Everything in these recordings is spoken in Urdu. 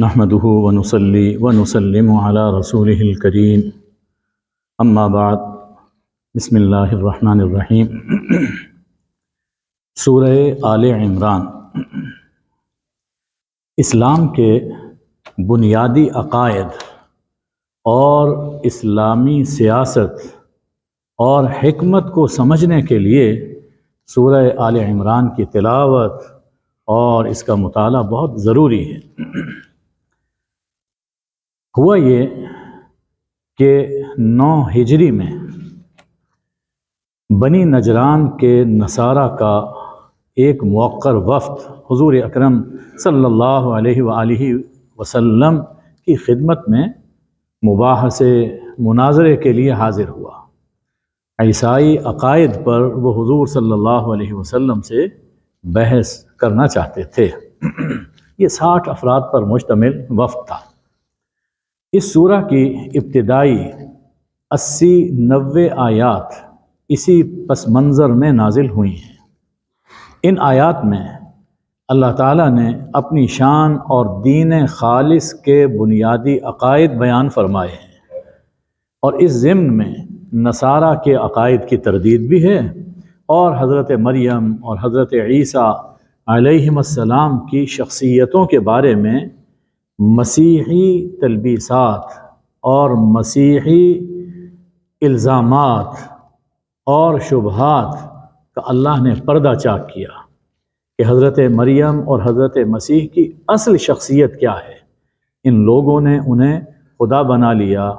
نحمده ونصلي ونسلم على رسوله الكريم اما بعد بسم اللہ الرحمن الرحیم۔ سورہ آل عمران اسلام کے بنیادی عقائد اور اسلامی سیاست اور حکمت کو سمجھنے کے لیے سورہ آل عمران کی تلاوت اور اس کا مطالعہ بہت ضروری ہے۔ ہوا یہ کہ 9 ہجری میں بنی نجران کے نصارہ کا ایک موقر وفد حضور اکرم صلی اللہ علیہ وآلہ وسلم کی خدمت میں مباحثے مناظرے کے لیے حاضر ہوا۔ عیسائی عقائد پر وہ حضور صلی اللہ علیہ وسلم سے بحث کرنا چاہتے تھے۔ یہ 60 افراد پر مشتمل وفد تھا۔ اس سورہ کی ابتدائی 80-90 آیات اسی پس منظر میں نازل ہوئی ہیں۔ ان آیات میں اللہ تعالیٰ نے اپنی شان اور دین خالص کے بنیادی عقائد بیان فرمائے ہیں، اور اس ضمن میں نصارہ کے عقائد کی تردید بھی ہے، اور حضرت مریم اور حضرت عیسیٰ علیہم السلام کی شخصیتوں کے بارے میں مسیحی تلبیسات اور مسیحی الزامات اور شبہات کا اللہ نے پردہ چاک کیا کہ حضرت مریم اور حضرت مسیح کی اصل شخصیت کیا ہے۔ ان لوگوں نے انہیں خدا بنا لیا،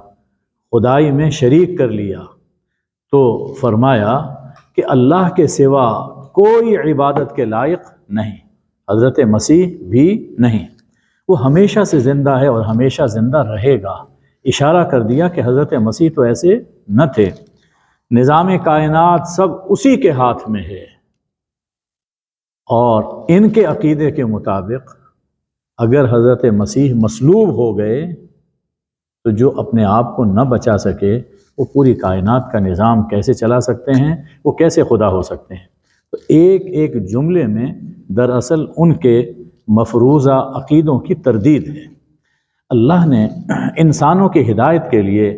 خدائی میں شریک کر لیا، تو فرمایا کہ اللہ کے سوا کوئی عبادت کے لائق نہیں، حضرت مسیح بھی نہیں، وہ ہمیشہ سے زندہ ہے اور ہمیشہ زندہ رہے گا۔ اشارہ کر دیا کہ حضرت مسیح تو ایسے نہ تھے، نظام کائنات سب اسی کے ہاتھ میں ہے، اور ان کے عقیدے کے مطابق اگر حضرت مسیح مصلوب ہو گئے تو جو اپنے آپ کو نہ بچا سکے وہ پوری کائنات کا نظام کیسے چلا سکتے ہیں، وہ کیسے خدا ہو سکتے ہیں؟ تو ایک ایک جملے میں دراصل ان کے مفروضہ عقیدوں کی تردید ہے۔ اللہ نے انسانوں کی ہدایت کے لیے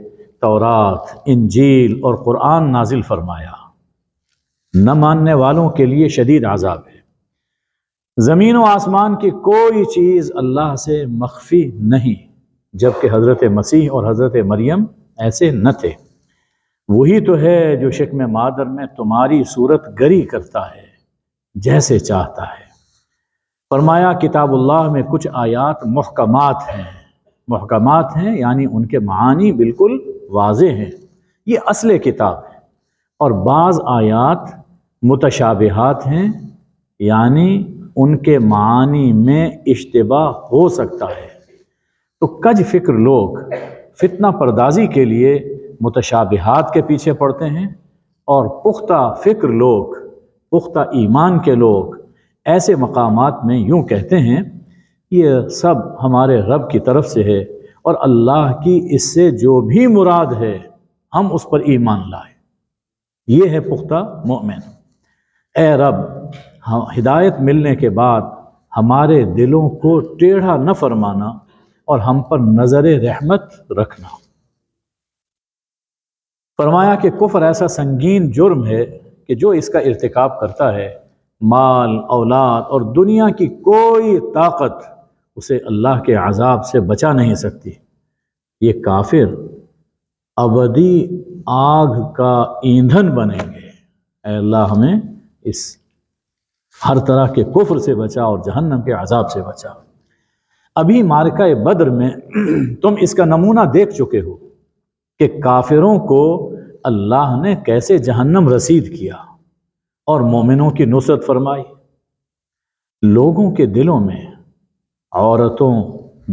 تورات، انجیل اور قرآن نازل فرمایا۔ نہ ماننے والوں کے لیے شدید عذاب ہے۔ زمین و آسمان کی کوئی چیز اللہ سے مخفی نہیں، جبکہ حضرت مسیح اور حضرت مریم ایسے نہ تھے۔ وہی تو ہے جو شکم مادر میں تمہاری صورت گری کرتا ہے جیسے چاہتا ہے۔ فرمایا کتاب اللہ میں کچھ آیات محکمات ہیں یعنی ان کے معانی بالکل واضح ہیں، یہ اصل کتاب ہے، اور بعض آیات متشابہات ہیں یعنی ان کے معانی میں اشتباہ ہو سکتا ہے۔ تو کج فکر لوگ فتنہ پردازی کے لیے متشابہات کے پیچھے پڑتے ہیں، اور پختہ فکر لوگ، پختہ ایمان کے لوگ ایسے مقامات میں یوں کہتے ہیں یہ سب ہمارے رب کی طرف سے ہے، اور اللہ کی اس سے جو بھی مراد ہے ہم اس پر ایمان لائیں۔ یہ ہے پختہ مومن۔ اے رب، ہدایت ملنے کے بعد ہمارے دلوں کو ٹیڑھا نہ فرمانا اور ہم پر نظر رحمت رکھنا۔ فرمایا کہ کفر ایسا سنگین جرم ہے کہ جو اس کا ارتکاب کرتا ہے، مال، اولاد اور دنیا کی کوئی طاقت اسے اللہ کے عذاب سے بچا نہیں سکتی۔ یہ کافر ابدی آگ کا ایندھن بنیں گے۔ اے اللہ ہمیں اس ہر طرح کے کفر سے بچا اور جہنم کے عذاب سے بچا۔ ابھی معرکہ بدر میں تم اس کا نمونہ دیکھ چکے ہو کہ کافروں کو اللہ نے کیسے جہنم رسید کیا اور مومنوں کی نصرت فرمائی۔ لوگوں کے دلوں میں عورتوں،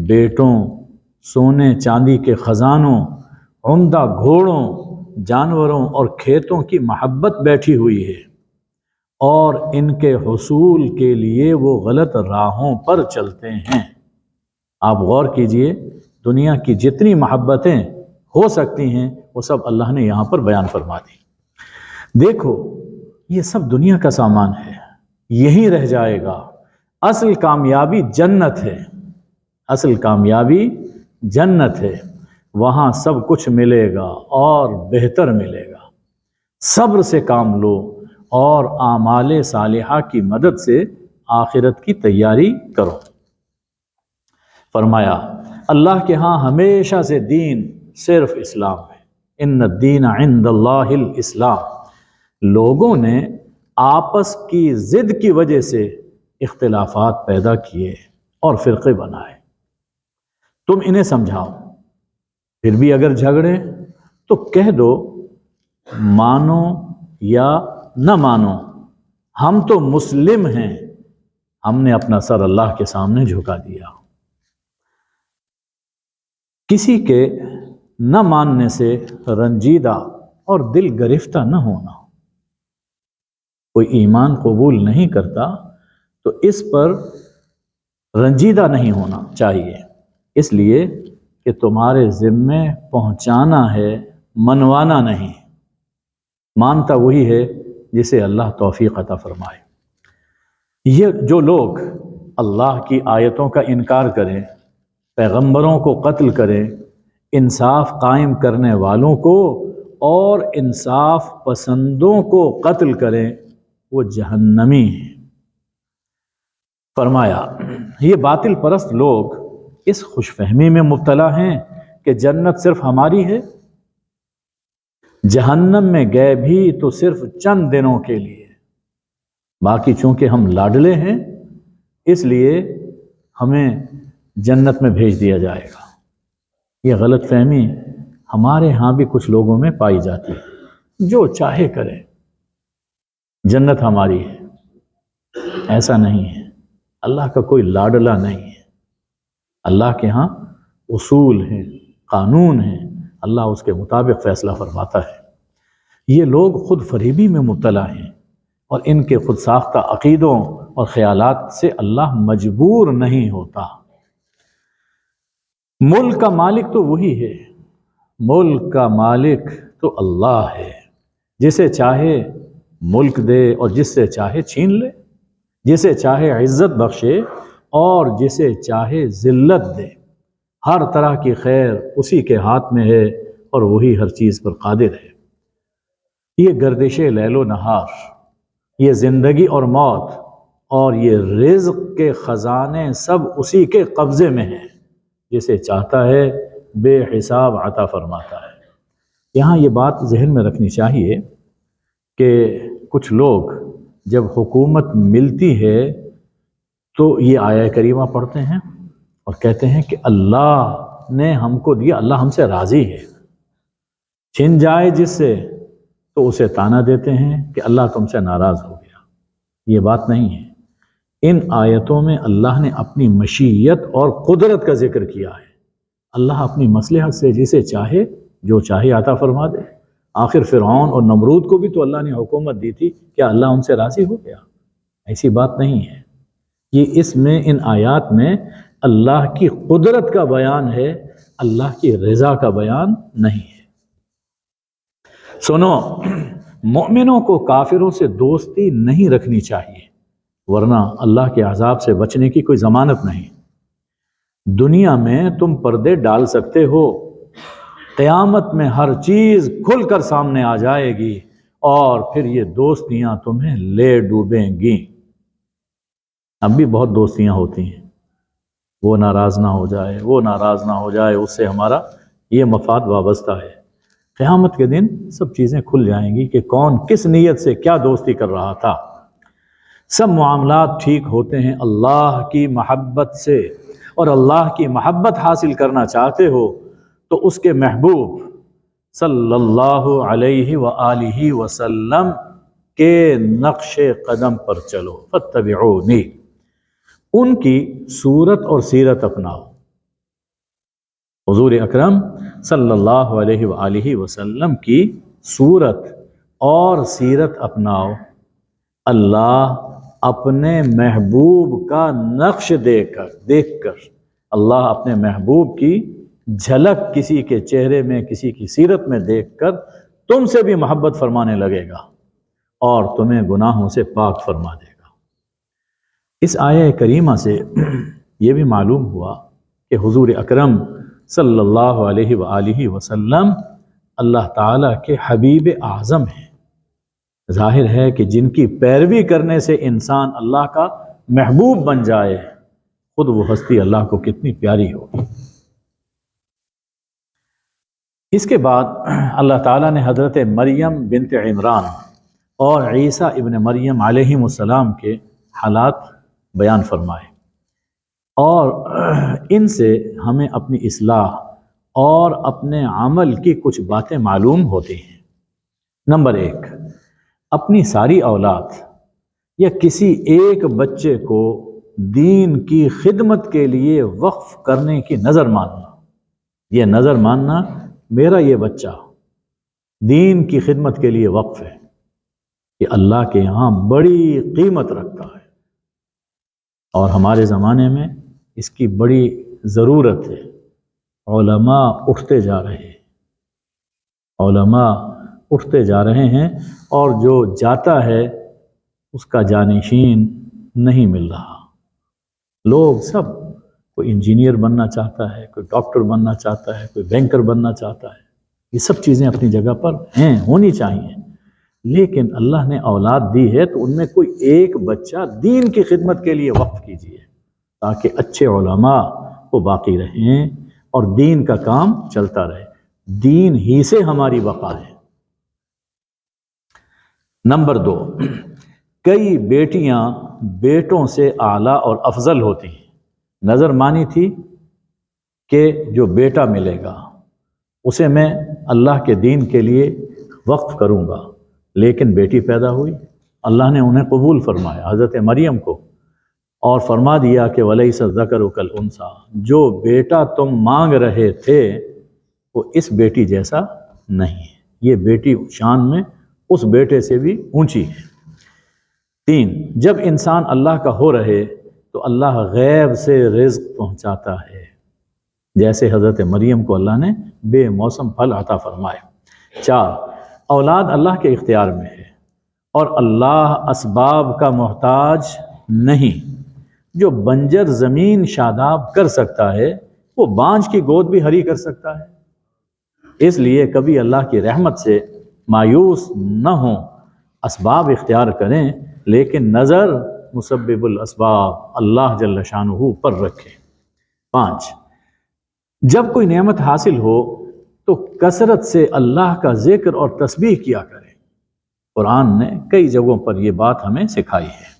بیٹوں، سونے چاندی کے خزانوں، عمدہ گھوڑوں، جانوروں اور کھیتوں کی محبت بیٹھی ہوئی ہے، اور ان کے حصول کے لیے وہ غلط راہوں پر چلتے ہیں۔ آپ غور کیجئے، دنیا کی جتنی محبتیں ہو سکتی ہیں وہ سب اللہ نے یہاں پر بیان فرما دی۔ دیکھو یہ سب دنیا کا سامان ہے، یہی رہ جائے گا۔ اصل کامیابی جنت ہے۔ اصل کامیابی جنت ہے، وہاں سب کچھ ملے گا اور بہتر ملے گا۔ صبر سے کام لو اور اعمال صالحہ کی مدد سے آخرت کی تیاری کرو۔ فرمایا اللہ کے ہاں ہمیشہ سے دین صرف اسلام ہے، ان الدین عند اللہ الاسلام۔ لوگوں نے آپس کی ضد کی وجہ سے اختلافات پیدا کیے اور فرقے بنائے، تم انہیں سمجھاؤ۔ پھر بھی اگر جھگڑے تو کہہ دو مانو یا نہ مانو، ہم تو مسلم ہیں، ہم نے اپنا سر اللہ کے سامنے جھکا دیا۔ کسی کے نہ ماننے سے رنجیدہ اور دل گرفتہ نہ ہونا۔ کوئی ایمان قبول نہیں کرتا تو اس پر رنجیدہ نہیں ہونا چاہیے، اس لیے کہ تمہارے ذمے پہنچانا ہے، منوانا نہیں۔ مانتا وہی ہے جسے اللہ توفیق عطا فرمائے۔ یہ جو لوگ اللہ کی آیتوں کا انکار کریں، پیغمبروں کو قتل کریں، انصاف قائم کرنے والوں کو اور انصاف پسندوں کو قتل کریں، وہ جہنمی ہیں۔ فرمایا یہ باطل پرست لوگ اس خوش فہمی میں مبتلا ہیں کہ جنت صرف ہماری ہے، جہنم میں گئے بھی تو صرف چند دنوں کے لیے، باقی چونکہ ہم لاڈلے ہیں اس لیے ہمیں جنت میں بھیج دیا جائے گا۔ یہ غلط فہمی ہمارے ہاں بھی کچھ لوگوں میں پائی جاتی ہے، جو چاہے کرے، جنت ہماری ہے۔ ایسا نہیں ہے، اللہ کا کوئی لاڈلا نہیں ہے، اللہ کے ہاں اصول ہیں، قانون ہیں، اللہ اس کے مطابق فیصلہ فرماتا ہے۔ یہ لوگ خود فریبی میں مبتلا ہیں اور ان کے خود ساختہ عقیدوں اور خیالات سے اللہ مجبور نہیں ہوتا۔ ملک کا مالک تو وہی ہے، ملک کا مالک تو اللہ ہے، جسے چاہے ملک دے اور جس سے چاہے چھین لے، جسے چاہے عزت بخشے اور جسے چاہے ذلت دے۔ ہر طرح کی خیر اسی کے ہاتھ میں ہے اور وہی ہر چیز پر قادر ہے۔ یہ گردش لیل و نہار، یہ زندگی اور موت اور یہ رزق کے خزانے سب اسی کے قبضے میں ہیں، جسے چاہتا ہے بے حساب عطا فرماتا ہے۔ یہاں یہ بات ذہن میں رکھنی چاہیے کہ کچھ لوگ جب حکومت ملتی ہے تو یہ آیہ کریمہ پڑھتے ہیں اور کہتے ہیں کہ اللہ نے ہم کو دیا، اللہ ہم سے راضی ہے، چھن جائے جس سے تو اسے طعنہ دیتے ہیں کہ اللہ تم سے ناراض ہو گیا۔ یہ بات نہیں ہے، ان آیتوں میں اللہ نے اپنی مشیت اور قدرت کا ذکر کیا ہے۔ اللہ اپنی مصلحت سے جسے چاہے جو چاہے عطا فرما دے۔ آخر فرعون اور نمرود کو بھی تو اللہ نے حکومت دی تھی، کیا اللہ ان سے راضی ہو گیا؟ ایسی بات نہیں ہے۔ یہ اس میں ان آیات میں اللہ کی قدرت کا بیان ہے، اللہ کی رضا کا بیان نہیں ہے۔ سنو، مومنوں کو کافروں سے دوستی نہیں رکھنی چاہیے، ورنہ اللہ کے عذاب سے بچنے کی کوئی ضمانت نہیں۔ دنیا میں تم پردے ڈال سکتے ہو، قیامت میں ہر چیز کھل کر سامنے آ جائے گی اور پھر یہ دوستیاں تمہیں لے ڈوبیں گی۔ اب بھی بہت دوستیاں ہوتی ہیں، وہ ناراض نہ ہو جائے، وہ ناراض نہ ہو جائے، اس سے ہمارا یہ مفاد وابستہ ہے۔ قیامت کے دن سب چیزیں کھل جائیں گی کہ کون کس نیت سے کیا دوستی کر رہا تھا۔ سب معاملات ٹھیک ہوتے ہیں اللہ کی محبت سے، اور اللہ کی محبت حاصل کرنا چاہتے ہو تو اس کے محبوب صلی اللہ علیہ وآلہ وسلم کے نقش قدم پر چلو، فاتبعونی، ان کی صورت اور سیرت اپناؤ۔ حضور اکرم صلی اللہ علیہ وآلہ وسلم کی صورت اور سیرت اپناؤ۔ اللہ اپنے محبوب کا نقش دیکھ کر اللہ اپنے محبوب کی جھلک کسی کے چہرے میں، کسی کی سیرت میں دیکھ کر تم سے بھی محبت فرمانے لگے گا اور تمہیں گناہوں سے پاک فرما دے گا۔ اس آیہ کریمہ سے یہ بھی معلوم ہوا کہ حضور اکرم صلی اللہ علیہ وآلہ وسلم اللہ تعالیٰ کے حبیب اعظم ہیں۔ ظاہر ہے کہ جن کی پیروی کرنے سے انسان اللہ کا محبوب بن جائے، خود وہ ہستی اللہ کو کتنی پیاری ہوگی۔ اس کے بعد اللہ تعالیٰ نے حضرت مریم بنت عمران اور عیسیٰ ابن مریم علیہ السلام کے حالات بیان فرمائے، اور ان سے ہمیں اپنی اصلاح اور اپنے عمل کی کچھ باتیں معلوم ہوتی ہیں۔ نمبر 1، اپنی ساری اولاد یا کسی ایک بچے کو دین کی خدمت کے لیے وقف کرنے کی نظر ماننا، یہ نظر ماننا میرا یہ بچہ دین کی خدمت کے لیے وقف ہے، یہ اللہ کے یہاں بڑی قیمت رکھتا ہے، اور ہمارے زمانے میں اس کی بڑی ضرورت ہے۔ علماء اٹھتے جا رہے ہیں، علماء اٹھتے جا رہے ہیں، اور جو جاتا ہے اس کا جانشین نہیں مل رہا۔ لوگ سب، کوئی انجینئر بننا چاہتا ہے، کوئی ڈاکٹر بننا چاہتا ہے، کوئی بینکر بننا چاہتا ہے، یہ سب چیزیں اپنی جگہ پر ہیں، ہونی چاہیے، لیکن اللہ نے اولاد دی ہے تو ان میں کوئی ایک بچہ دین کی خدمت کے لیے وقف کیجیے، تاکہ اچھے علماء وہ باقی رہیں اور دین کا کام چلتا رہے۔ دین ہی سے ہماری بقا ہے۔ نمبر 2، کئی بیٹیاں بیٹوں سے اعلیٰ اور افضل ہوتی ہیں۔ نظر مانی تھی کہ جو بیٹا ملے گا اسے میں اللہ کے دین کے لیے وقف کروں گا، لیکن بیٹی پیدا ہوئی، اللہ نے انہیں قبول فرمایا، حضرت مریم کو، اور فرما دیا کہ وَلَيْسَ الذَّكَرُ كَالْأُنثىٰ، جو بیٹا تم مانگ رہے تھے وہ اس بیٹی جیسا نہیں ہے، یہ بیٹی شان میں اس بیٹے سے بھی اونچی ہے۔ 3، جب انسان اللہ کا ہو رہے تو اللہ غیب سے رزق پہنچاتا ہے، جیسے حضرت مریم کو اللہ نے بے موسم پھل عطا فرمائے۔ 4، اولاد اللہ کے اختیار میں ہے اور اللہ اسباب کا محتاج نہیں۔ جو بنجر زمین شاداب کر سکتا ہے وہ بانجھ کی گود بھی ہری کر سکتا ہے، اس لیے کبھی اللہ کی رحمت سے مایوس نہ ہوں، اسباب اختیار کریں، لیکن نظر مسبب الاسباب اللہ جل شانہ پر رکھیں۔ 5، جب کوئی نعمت حاصل ہو تو کثرت سے اللہ کا ذکر اور تسبیح کیا کریں، قرآن نے کئی جگہوں پر یہ بات ہمیں سکھائی ہے۔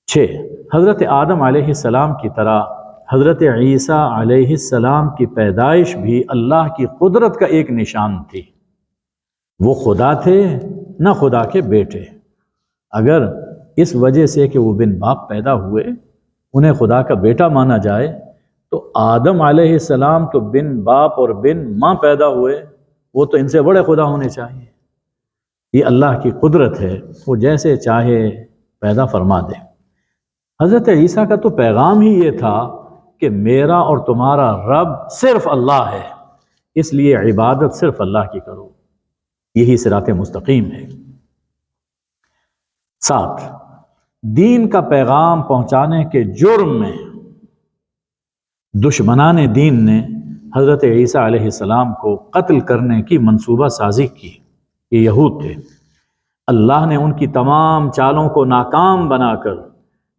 6، حضرت آدم علیہ السلام کی طرح حضرت عیسیٰ علیہ السلام کی پیدائش بھی اللہ کی قدرت کا ایک نشان تھی۔ وہ خدا تھے نہ خدا کے بیٹے، اگر اس وجہ سے کہ وہ بن باپ پیدا ہوئے انہیں خدا کا بیٹا مانا جائے تو آدم علیہ السلام تو بن باپ اور بن ماں پیدا ہوئے، وہ تو ان سے بڑے خدا ہونے چاہیے۔ یہ اللہ کی قدرت ہے، وہ جیسے چاہے پیدا فرما دے۔ حضرت عیسیٰ کا تو پیغام ہی یہ تھا کہ میرا اور تمہارا رب صرف اللہ ہے، اس لیے عبادت صرف اللہ کی کرو، یہی صراط مستقیم ہے۔ 7، دین کا پیغام پہنچانے کے جرم میں دشمنان دین نے حضرت عیسیٰ علیہ السلام کو قتل کرنے کی منصوبہ سازی کی، یہ یہود تھے۔ اللہ نے ان کی تمام چالوں کو ناکام بنا کر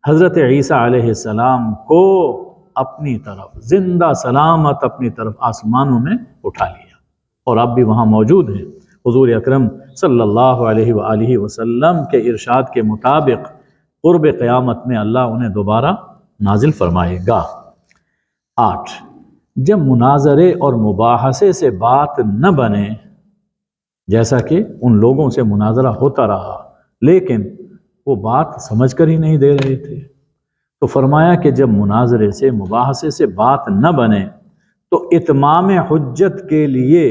حضرت عیسیٰ علیہ السلام کو اپنی طرف زندہ سلامت اپنی طرف آسمانوں میں اٹھا لیا، اور اب بھی وہاں موجود ہیں۔ حضور اکرم صلی اللہ علیہ وآلہ وسلم کے ارشاد کے مطابق قرب قیامت میں اللہ انہیں دوبارہ نازل فرمائے گا۔ 8، جب مناظرے اور مباحثے سے بات نہ بنے، جیسا کہ ان لوگوں سے مناظرہ ہوتا رہا لیکن وہ بات سمجھ کر ہی نہیں دے رہے تھے، تو فرمایا کہ جب مناظرے سے مباحثے سے بات نہ بنے تو اتمام حجت کے لیے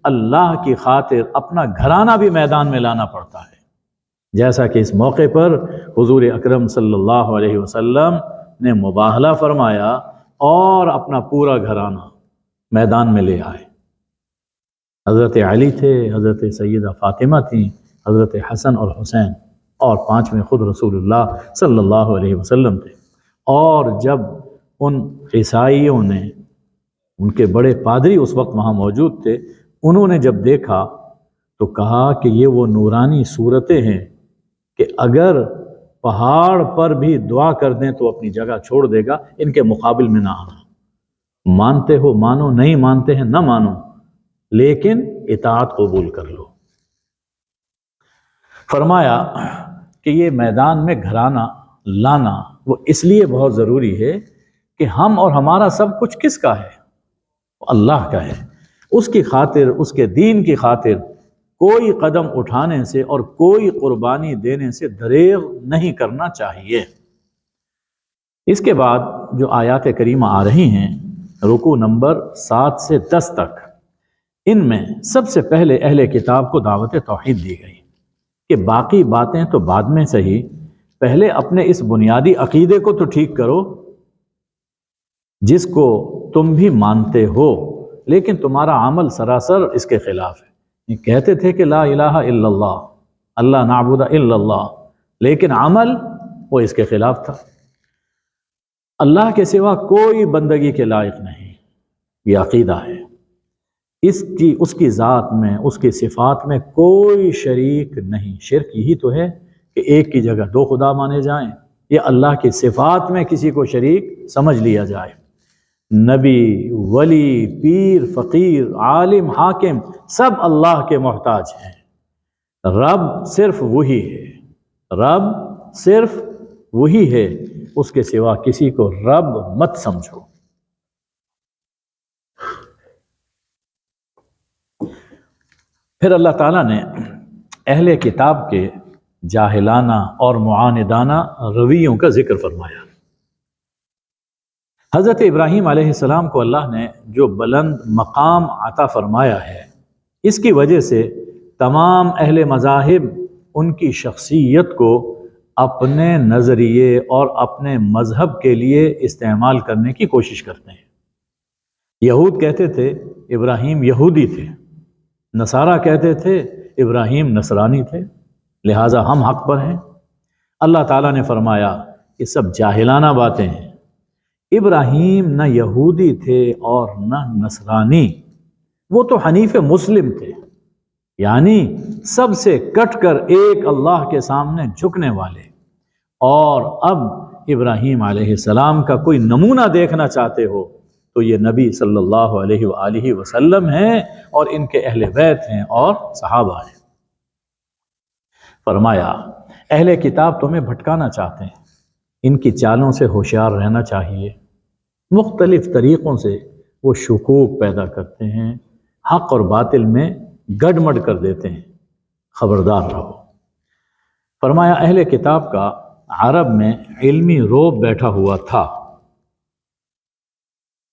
اللہ کی خاطر اپنا گھرانہ بھی میدان میں لانا پڑتا ہے، جیسا کہ اس موقع پر حضور اکرم صلی اللہ علیہ وسلم نے مباہلہ فرمایا اور اپنا پورا گھرانہ میدان میں لے آئے۔ حضرت علی تھے، حضرت سیدہ فاطمہ تھیں، حضرت حسن اور حسین، اور 5ویں خود رسول اللہ صلی اللہ علیہ وسلم تھے، اور جب ان عیسائیوں نے، ان کے بڑے پادری اس وقت وہاں موجود تھے، انہوں نے جب دیکھا تو کہا کہ یہ وہ نورانی صورتیں ہیں کہ اگر پہاڑ پر بھی دعا کر دیں تو اپنی جگہ چھوڑ دے گا، ان کے مقابل میں نہ آنا، مانتے ہو مانو، نہیں مانتے ہیں نہ مانو، لیکن اطاعت قبول کر لو۔ فرمایا کہ یہ میدان میں گھرانا لانا وہ اس لیے بہت ضروری ہے کہ ہم اور ہمارا سب کچھ کس کا ہے؟ اللہ کا ہے۔ اس کی خاطر، اس کے دین کی خاطر کوئی قدم اٹھانے سے اور کوئی قربانی دینے سے دریغ نہیں کرنا چاہیے۔ اس کے بعد جو آیات کریمہ آ رہی ہیں رکوع نمبر 7 سے 10 تک، ان میں سب سے پہلے اہل کتاب کو دعوت توحید دی گئی کہ باقی باتیں تو بعد میں صحیح، پہلے اپنے اس بنیادی عقیدے کو تو ٹھیک کرو جس کو تم بھی مانتے ہو، لیکن تمہارا عمل سراسر اس کے خلاف ہے۔ یہ کہتے تھے کہ لا الہ الا اللہ، اللہ نعبد الا اللہ، لیکن عمل وہ اس کے خلاف تھا۔ اللہ کے سوا کوئی بندگی کے لائق نہیں، یہ عقیدہ ہے۔ اس کی ذات میں، اس کی صفات میں کوئی شریک نہیں۔ شرک یہی تو ہے کہ ایک کی جگہ دو خدا مانے جائیں، یا اللہ کی صفات میں کسی کو شریک سمجھ لیا جائے۔ نبی، ولی، پیر، فقیر، عالم، حاکم سب اللہ کے محتاج ہیں۔ رب صرف وہی ہے، رب صرف وہی ہے، اس کے سوا کسی کو رب مت سمجھو۔ پھر اللہ تعالیٰ نے اہل کتاب کے جاہلانہ اور معاندانہ رویوں کا ذکر فرمایا۔ حضرت ابراہیم علیہ السلام کو اللہ نے جو بلند مقام عطا فرمایا ہے، اس کی وجہ سے تمام اہل مذاہب ان کی شخصیت کو اپنے نظریے اور اپنے مذہب کے لیے استعمال کرنے کی کوشش کرتے ہیں۔ یہود کہتے تھے ابراہیم یہودی تھے، نصارہ کہتے تھے ابراہیم نصرانی تھے، لہٰذا ہم حق پر ہیں۔ اللہ تعالیٰ نے فرمایا یہ سب جاہلانہ باتیں ہیں۔ ابراہیم نہ یہودی تھے اور نہ نصرانی، وہ تو حنیف مسلم تھے، یعنی سب سے کٹ کر ایک اللہ کے سامنے جھکنے والے۔ اور اب ابراہیم علیہ السلام کا کوئی نمونہ دیکھنا چاہتے ہو تو یہ نبی صلی اللہ علیہ وآلہ وسلم ہیں، اور ان کے اہل بیت ہیں اور صحابہ ہیں۔ فرمایا اہل کتاب تمہیں بھٹکانا چاہتے ہیں، ان کی چالوں سے ہوشیار رہنا چاہیے۔ مختلف طریقوں سے وہ شکوک پیدا کرتے ہیں، حق اور باطل میں گڈمڈ کر دیتے ہیں، خبردار رہو۔ فرمایا اہل کتاب کا عرب میں علمی رعب بیٹھا ہوا تھا۔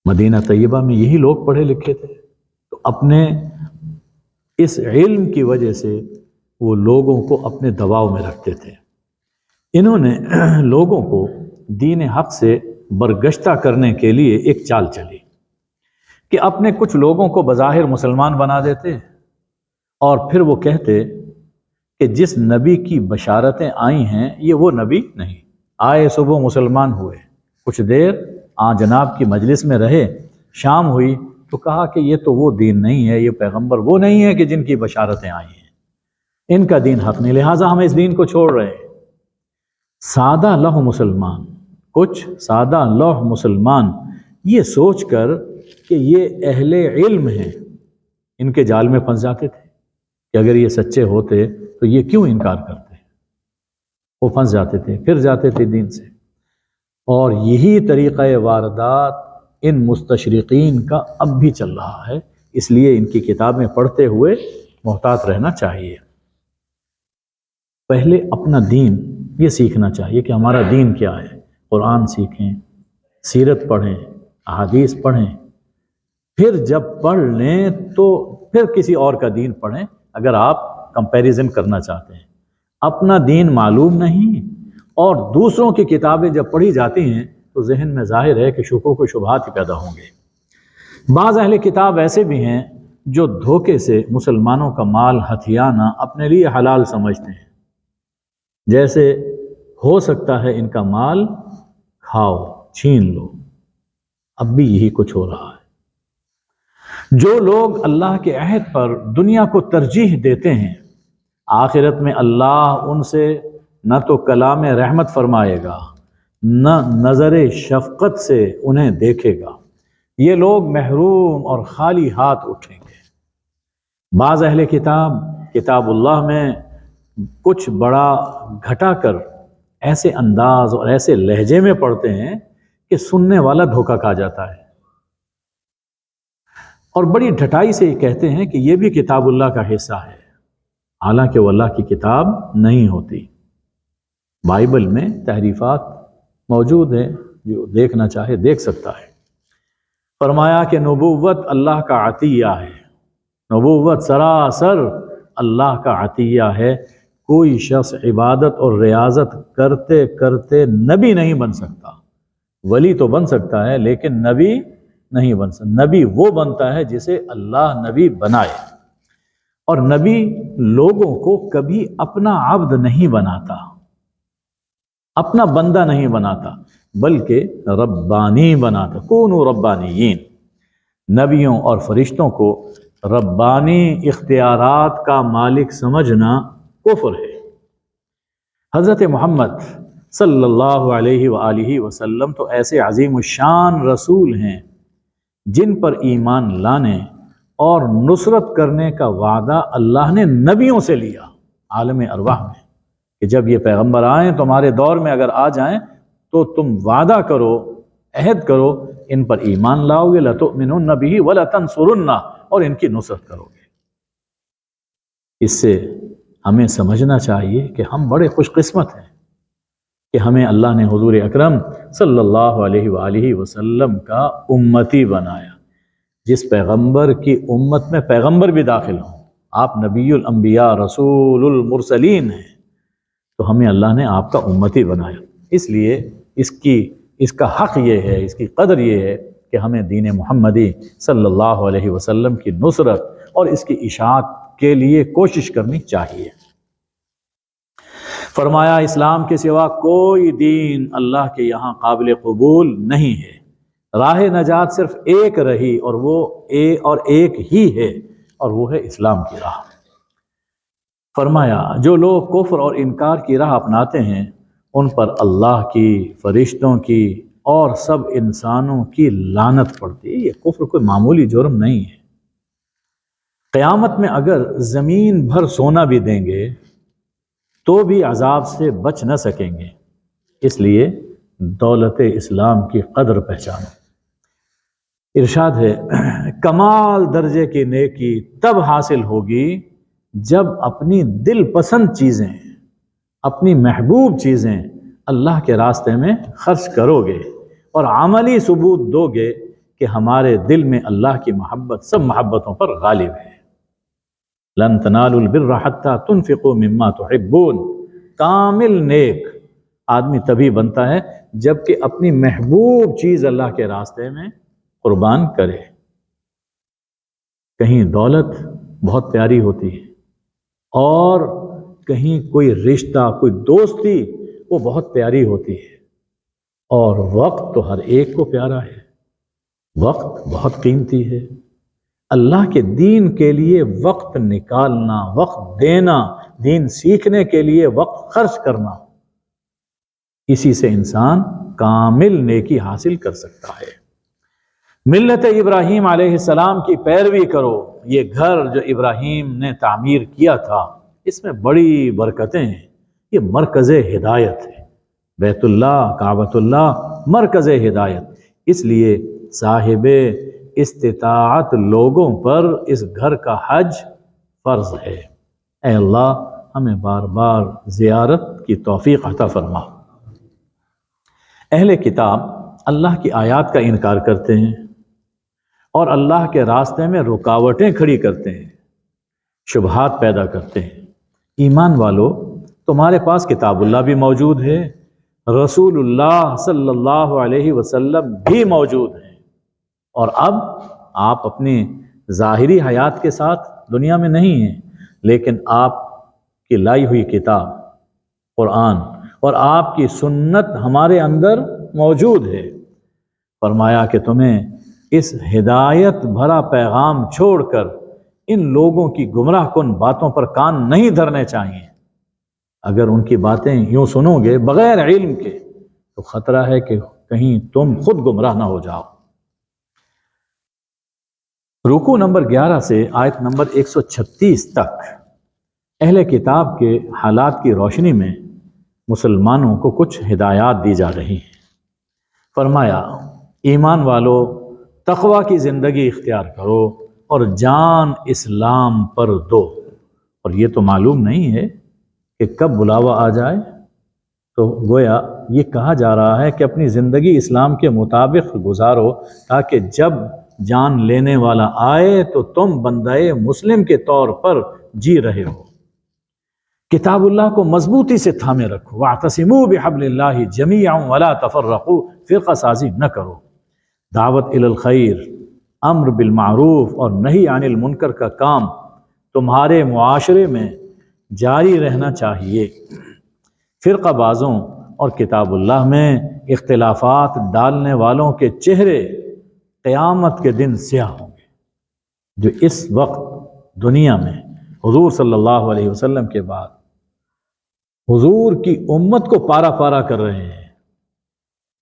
مدینہ طیبہ میں یہی لوگ پڑھے لکھے تھے، تو اپنے اس علم کی وجہ سے وہ لوگوں کو اپنے دباؤ میں رکھتے تھے۔ انہوں نے لوگوں کو دین حق سے برگشتہ کرنے کے لیے ایک چال چلی کہ اپنے کچھ لوگوں کو بظاہر مسلمان بنا دیتے، اور پھر وہ کہتے کہ جس نبی کی بشارتیں آئی ہیں یہ وہ نبی نہیں۔ آئے صبح مسلمان ہوئے، کچھ دیر جناب کی مجلس میں رہے، شام ہوئی تو کہا کہ یہ تو وہ دین نہیں ہے، یہ پیغمبر وہ نہیں ہے کہ جن کی بشارتیں آئی ہیں، ان کا دین حق نہیں، لہٰذا ہم اس دین کو چھوڑ رہے ہیں۔ سادہ لوح مسلمان، کچھ سادہ لوح مسلمان یہ سوچ کر کہ یہ اہل علم ہیں، ان کے جال میں پھنس جاتے تھے کہ اگر یہ سچے ہوتے تو یہ کیوں انکار کرتے ہیں، وہ پھنس جاتے تھے، پھر جاتے تھے دین سے۔ اور یہی طریقہ واردات ان مستشرقین کا اب بھی چل رہا ہے، اس لیے ان کی کتابیں پڑھتے ہوئے محتاط رہنا چاہیے۔ پہلے اپنا دین یہ سیکھنا چاہیے کہ ہمارا دین کیا ہے، قرآن سیکھیں، سیرت پڑھیں، احادیث پڑھیں، پھر جب پڑھ لیں تو پھر کسی اور کا دین پڑھیں اگر آپ کمپیریزن کرنا چاہتے ہیں۔ اپنا دین معلوم نہیں اور دوسروں کی کتابیں جب پڑھی جاتی ہیں تو ذہن میں ظاہر ہے کہ شکوک و شبہات ہی پیدا ہوں گے۔ بعض اہل کتاب ایسے بھی ہیں جو دھوکے سے مسلمانوں کا مال ہتھیانا اپنے لیے حلال سمجھتے ہیں، جیسے ہو سکتا ہے ان کا مال کھاؤ، چھین لو، اب بھی یہی کچھ ہو رہا ہے۔ جو لوگ اللہ کے عہد پر دنیا کو ترجیح دیتے ہیں، آخرت میں اللہ ان سے نہ تو کلام رحمت فرمائے گا، نہ نظر شفقت سے انہیں دیکھے گا۔ یہ لوگ محروم اور خالی ہاتھ اٹھیں گے۔ بعض اہل کتاب کتاب اللہ میں کچھ بڑا گھٹا کر ایسے انداز اور ایسے لہجے میں پڑھتے ہیں کہ سننے والا دھوکہ کھا جاتا ہے، اور بڑی ڈھٹائی سے یہ کہتے ہیں کہ یہ بھی کتاب اللہ کا حصہ ہے، حالانکہ وہ اللہ کی کتاب نہیں ہوتی۔ بائبل میں تحریفات موجود ہیں، جو دیکھنا چاہے دیکھ سکتا ہے۔ فرمایا کہ نبوت اللہ کا عطیہ ہے، نبوت سراسر اللہ کا عطیہ ہے۔ کوئی شخص عبادت اور ریاضت کرتے کرتے نبی نہیں بن سکتا۔ ولی تو بن سکتا ہے لیکن نبی نہیں بن سکتا۔ نبی وہ بنتا ہے جسے اللہ نبی بنائے، اور نبی لوگوں کو کبھی اپنا عبد نہیں بناتا، اپنا بندہ نہیں بناتا، بلکہ ربانی بناتا۔ کونوا ربانیین، نبیوں اور فرشتوں کو ربانی اختیارات کا مالک سمجھنا کفر ہے۔ حضرت محمد صلی اللہ علیہ وآلہ وسلم تو ایسے عظیم الشان رسول ہیں جن پر ایمان لانے اور نصرت کرنے کا وعدہ اللہ نے نبیوں سے لیا عالم ارواح میں، کہ جب یہ پیغمبر آئیں تمہارے دور میں اگر آ جائیں تو تم وعدہ کرو، عہد کرو، ان پر ایمان لاؤ گے، لَتُؤْمِنُنَّ بِهِ وَلَتَنْصُرُنَّ، اور ان کی نصرت کرو گے۔ اس سے ہمیں سمجھنا چاہیے کہ ہم بڑے خوش قسمت ہیں کہ ہمیں اللہ نے حضور اکرم صلی اللہ علیہ وآلہ وسلم کا امتی بنایا۔ جس پیغمبر کی امت میں پیغمبر بھی داخل ہوں، آپ نبی الانبیاء رسول المرسلین ہیں، تو ہمیں اللہ نے آپ کا امتی بنایا۔ اس لیے اس کا حق یہ ہے، اس کی قدر یہ ہے کہ ہمیں دین محمدی صلی اللہ علیہ وسلم کی نصرت اور اس کی اشاعت کے لیے کوشش کرنی چاہیے۔ فرمایا اسلام کے سوا کوئی دین اللہ کے یہاں قابل قبول نہیں ہے۔ راہ نجات صرف ایک رہی، اور وہ ایک ہی ہے، اور وہ ہے اسلام کی راہ۔ فرمایا جو لوگ کفر اور انکار کی راہ اپناتے ہیں ان پر اللہ کی، فرشتوں کی اور سب انسانوں کی لعنت پڑتی ہے۔ یہ کفر کوئی معمولی جرم نہیں ہے۔ قیامت میں اگر زمین بھر سونا بھی دیں گے تو بھی عذاب سے بچ نہ سکیں گے۔ اس لیے دولت اسلام کی قدر پہچانو۔ ارشاد ہے کمال درجے کی نیکی تب حاصل ہوگی جب اپنی دل پسند چیزیں، اپنی محبوب چیزیں اللہ کے راستے میں خرچ کرو گے، اور عملی ثبوت دو گے کہ ہمارے دل میں اللہ کی محبت سب محبتوں پر غالب ہے۔ لن تنالوا البر حتى تنفقوا مما تحبون۔ کامل نیک آدمی تبھی بنتا ہے جب کہ اپنی محبوب چیز اللہ کے راستے میں قربان کرے۔ کہیں دولت بہت پیاری ہوتی ہے، اور کہیں کوئی رشتہ، کوئی دوستی وہ بہت پیاری ہوتی ہے، اور وقت تو ہر ایک کو پیارا ہے۔ وقت بہت قیمتی ہے۔ اللہ کے دین کے لیے وقت نکالنا، وقت دینا، دین سیکھنے کے لیے وقت خرچ کرنا، اسی سے انسان کامل نیکی حاصل کر سکتا ہے۔ ملت ابراہیم علیہ السلام کی پیروی کرو۔ یہ گھر جو ابراہیم نے تعمیر کیا تھا اس میں بڑی برکتیں ہیں۔ یہ مرکز ہدایت ہے۔ بیت اللہ، کعبۃ اللہ مرکز ہدایت، اس لیے صاحب استطاعت لوگوں پر اس گھر کا حج فرض ہے۔ اے اللہ ہمیں بار بار زیارت کی توفیق عطا فرما۔ اہل کتاب اللہ کی آیات کا انکار کرتے ہیں اور اللہ کے راستے میں رکاوٹیں کھڑی کرتے ہیں، شبہات پیدا کرتے ہیں۔ ایمان والو، تمہارے پاس کتاب اللہ بھی موجود ہے، رسول اللہ صلی اللہ علیہ وسلم بھی موجود ہیں، اور اب آپ اپنی ظاہری حیات کے ساتھ دنیا میں نہیں ہیں، لیکن آپ کی لائی ہوئی کتاب قرآن اور آپ کی سنت ہمارے اندر موجود ہے۔ فرمایا کہ تمہیں اس ہدایت بھرا پیغام چھوڑ کر ان لوگوں کی گمراہ کن باتوں پر کان نہیں دھرنے چاہیے۔ اگر ان کی باتیں یوں سنو گے بغیر علم کے تو خطرہ ہے کہ کہیں تم خود گمراہ نہ ہو جاؤ۔ رکوع نمبر 11 سے آیت نمبر 136 تک اہل کتاب کے حالات کی روشنی میں مسلمانوں کو کچھ ہدایات دی جا رہی ہیں۔ فرمایا ایمان والو تقوی کی زندگی اختیار کرو اور جان اسلام پر دو۔ اور یہ تو معلوم نہیں ہے کہ کب بلاوا آ جائے، تو گویا یہ کہا جا رہا ہے کہ اپنی زندگی اسلام کے مطابق گزارو تاکہ جب جان لینے والا آئے تو تم بندہ مسلم کے طور پر جی رہے ہو۔ کتاب اللہ کو مضبوطی سے تھامے رکھو، واعتصموا بحبل اللہ جمیعا ولا تفرقوا، فرقہ سازی نہ کرو۔ دعوت الی الخیر، امر بالمعروف اور نہی عن المنکر کا کام تمہارے معاشرے میں جاری رہنا چاہیے۔ فرقہ بازوں اور کتاب اللہ میں اختلافات ڈالنے والوں کے چہرے قیامت کے دن سیاہ ہوں گے، جو اس وقت دنیا میں حضور صلی اللہ علیہ وسلم کے بعد حضور کی امت کو پارا پارا کر رہے ہیں،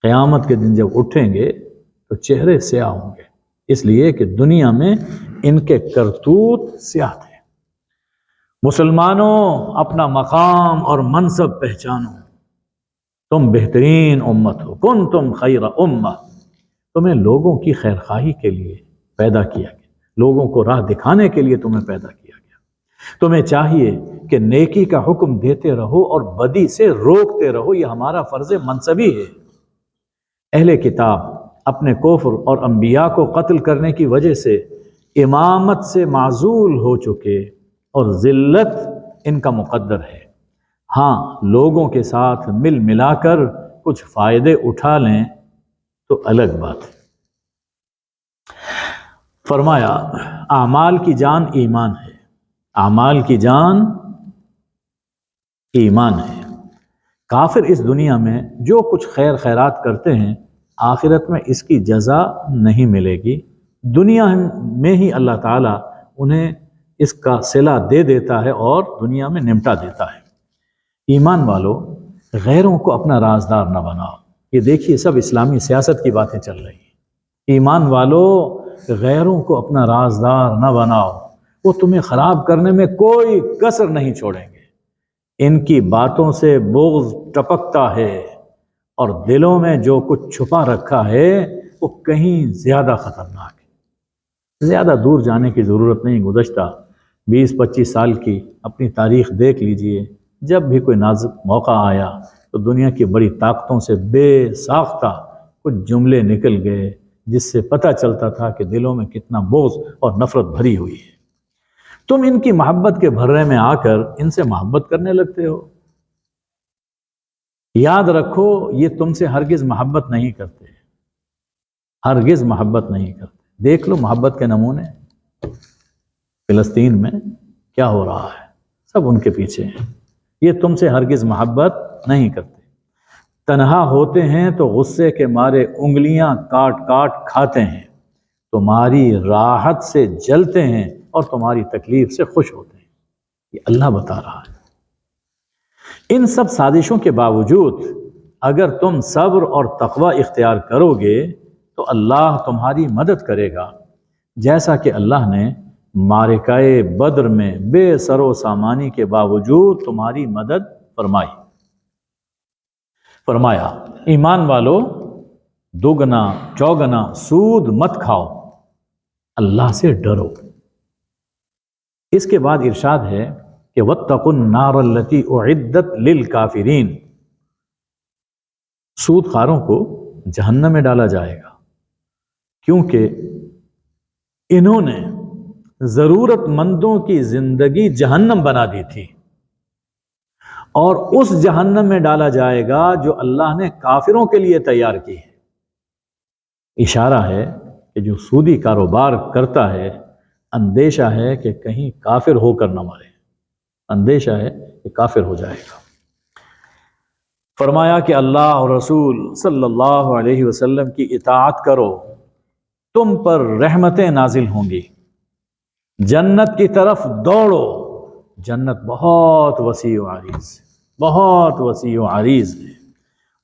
قیامت کے دن جب اٹھیں گے تو چہرے سیاہ ہوں گے، اس لیے کہ دنیا میں ان کے کرتوت سیاہ تھے۔ مسلمانوں اپنا مقام اور منصب پہچانو، تم بہترین امت ہو، کنتم خیر امہ، تمہیں لوگوں کی خیرخواہی کے لیے پیدا کیا گیا، لوگوں کو راہ دکھانے کے لیے تمہیں پیدا کیا گیا۔ تمہیں چاہیے کہ نیکی کا حکم دیتے رہو اور بدی سے روکتے رہو، یہ ہمارا فرض منصبی ہے۔ اہل کتاب اپنے کفر اور انبیاء کو قتل کرنے کی وجہ سے امامت سے معزول ہو چکے اور ذلت ان کا مقدر ہے۔ ہاں لوگوں کے ساتھ مل ملا کر کچھ فائدے اٹھا لیں تو الگ بات ہے۔ فرمایا اعمال کی جان ایمان ہے، اعمال کی جان ایمان ہے۔ کافر اس دنیا میں جو کچھ خیر خیرات کرتے ہیں آخرت میں اس کی جزا نہیں ملے گی، دنیا میں ہی اللہ تعالیٰ انہیں اس کا صلہ دے دیتا ہے اور دنیا میں نمٹا دیتا ہے۔ ایمان والو غیروں کو اپنا رازدار نہ بناؤ، یہ دیکھیے سب اسلامی سیاست کی باتیں چل رہی ہیں۔ ایمان والو غیروں کو اپنا رازدار نہ بناؤ، وہ تمہیں خراب کرنے میں کوئی کسر نہیں چھوڑیں گے۔ ان کی باتوں سے بغض ٹپکتا ہے اور دلوں میں جو کچھ چھپا رکھا ہے وہ کہیں زیادہ خطرناک ہے۔ زیادہ دور جانے کی ضرورت نہیں، گزشتہ 20-25 سال کی اپنی تاریخ دیکھ لیجئے، جب بھی کوئی نازک موقع آیا تو دنیا کی بڑی طاقتوں سے بے ساختہ کچھ جملے نکل گئے جس سے پتہ چلتا تھا کہ دلوں میں کتنا بغض اور نفرت بھری ہوئی ہے۔ تم ان کی محبت کے بھرے میں آ کر ان سے محبت کرنے لگتے ہو۔ یاد رکھو یہ تم سے ہرگز محبت نہیں کرتے، ہرگز محبت نہیں کرتے۔ دیکھ لو محبت کے نمونے فلسطین میں کیا ہو رہا ہے، سب ان کے پیچھے ہیں۔ یہ تم سے ہرگز محبت نہیں کرتے، تنہا ہوتے ہیں تو غصے کے مارے انگلیاں کاٹ کاٹ کھاتے ہیں، تمہاری راحت سے جلتے ہیں اور تمہاری تکلیف سے خوش ہوتے ہیں۔ یہ اللہ بتا رہا ہے۔ ان سب سازشوں کے باوجود اگر تم صبر اور تقوی اختیار کرو گے تو اللہ تمہاری مدد کرے گا، جیسا کہ اللہ نے معرکہ بدر میں بے سر و سامانی کے باوجود تمہاری مدد فرمائی۔ فرمایا ایمان والو دوگنا چوگنا سود مت کھاؤ، اللہ سے ڈرو۔ اس کے بعد ارشاد ہے کہ وَاتَّقُوا النَّارَ الَّتِي أُعِدَّتْ لِلْكَافِرِينَ، سود خاروں کو جہنم میں ڈالا جائے گا، کیونکہ انہوں نے ضرورت مندوں کی زندگی جہنم بنا دی تھی، اور اس جہنم میں ڈالا جائے گا جو اللہ نے کافروں کے لیے تیار کی ہے۔ اشارہ ہے کہ جو سودی کاروبار کرتا ہے اندیشہ ہے کہ کہیں کافر ہو کر نہ مرے، اندیشہ ہے کہ کافر ہو جائے گا۔ فرمایا کہ اللہ اور رسول صلی اللہ علیہ وسلم کی اطاعت کرو، تم پر رحمتیں نازل ہوں گی، جنت کی طرف دوڑو، جنت بہت وسیع و عریض، بہت وسیع و عریض ہے،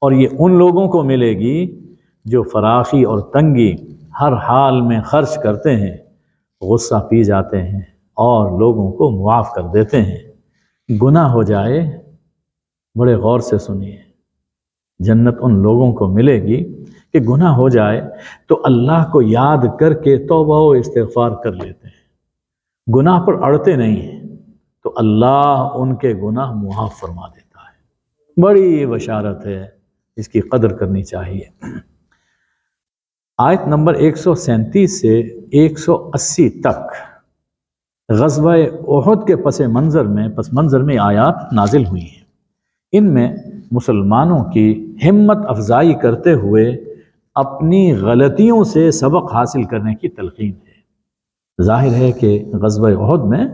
اور یہ ان لوگوں کو ملے گی جو فراخی اور تنگی ہر حال میں خرچ کرتے ہیں، غصہ پی جاتے ہیں اور لوگوں کو معاف کر دیتے ہیں۔ گناہ ہو جائے، بڑے غور سے سنیے، جنت ان لوگوں کو ملے گی کہ گناہ ہو جائے تو اللہ کو یاد کر کے توبہ و استغفار کر لیتے ہیں، گناہ پر اڑتے نہیں ہیں، تو اللہ ان کے گناہ معاف فرما دیتا ہے۔ بڑی بشارت ہے، اس کی قدر کرنی چاہیے۔ آیت نمبر 137 سے 180 تک غزوہ احد کے پس منظر میں آیات نازل ہوئی ہیں۔ ان میں مسلمانوں کی ہمت افزائی کرتے ہوئے اپنی غلطیوں سے سبق حاصل کرنے کی تلقین ہے۔ ظاہر ہے کہ غزوہ احد میں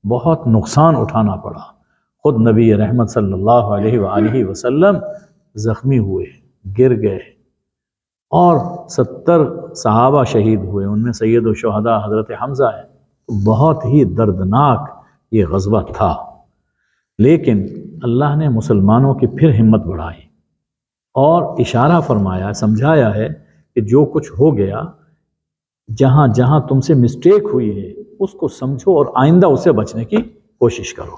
بہت نقصان اٹھانا پڑا، خود نبی رحمت صلی اللہ علیہ وآلہ وسلم زخمی ہوئے، گر گئے، اور 70 صحابہ شہید ہوئے، ان میں سید الشہداء حضرت حمزہ ہے۔ بہت ہی دردناک یہ غزوہ تھا، لیکن اللہ نے مسلمانوں کی پھر ہمت بڑھائی اور اشارہ فرمایا، سمجھایا ہے کہ جو کچھ ہو گیا، جہاں جہاں تم سے مسٹیک ہوئی ہے اس کو سمجھو اور آئندہ اسے بچنے کی کوشش کرو۔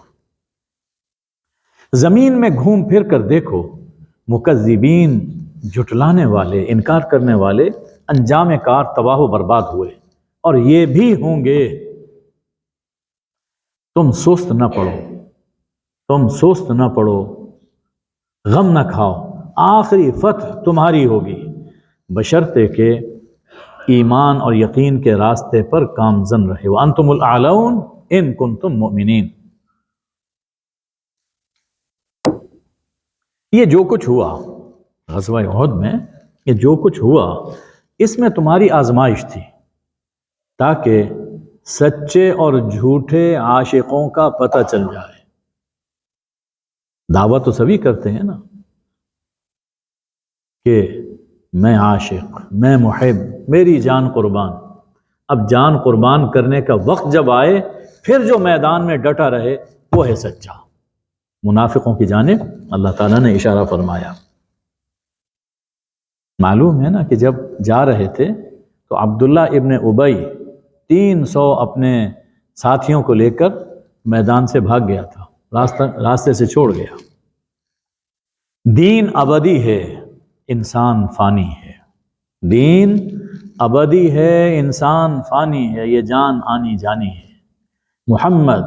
زمین میں گھوم پھر کر دیکھو، مکذبین، جھٹلانے والے، انکار کرنے والے انجام کار تباہ و برباد ہوئے، اور یہ بھی ہوں گے۔ تم سست نہ پڑو، تم سست نہ پڑو، غم نہ کھاؤ، آخری فتح تمہاری ہوگی، بشرطے کہ ایمان اور یقین کے راستے پر گامزن رہے، وَأَنْتُمُ الْأَعْلَوْنَ إِن كُنتُم مُؤْمِنِينَ۔ یہ جو کچھ ہوا غزوہ احد میں، یہ جو کچھ ہوا، اس میں تمہاری آزمائش تھی، تاکہ سچے اور جھوٹے عاشقوں کا پتہ چل جائے۔ دعوت تو سبھی کرتے ہیں نا کہ میں عاشق، میں محب، میری جان قربان۔ اب جان قربان کرنے کا وقت جب آئے، پھر جو میدان میں ڈٹا رہے وہ ہے سچا۔ منافقوں کی جانب اللہ تعالیٰ نے اشارہ فرمایا۔ معلوم ہے نا کہ جب جا رہے تھے تو عبداللہ ابن ابی 300 اپنے ساتھیوں کو لے کر میدان سے بھاگ گیا تھا، راستے سے چھوڑ گیا۔ دین ابدی ہے، انسان فانی ہے، دین ابدی ہے، انسان فانی ہے، یہ جان آنی جانی ہے۔ محمد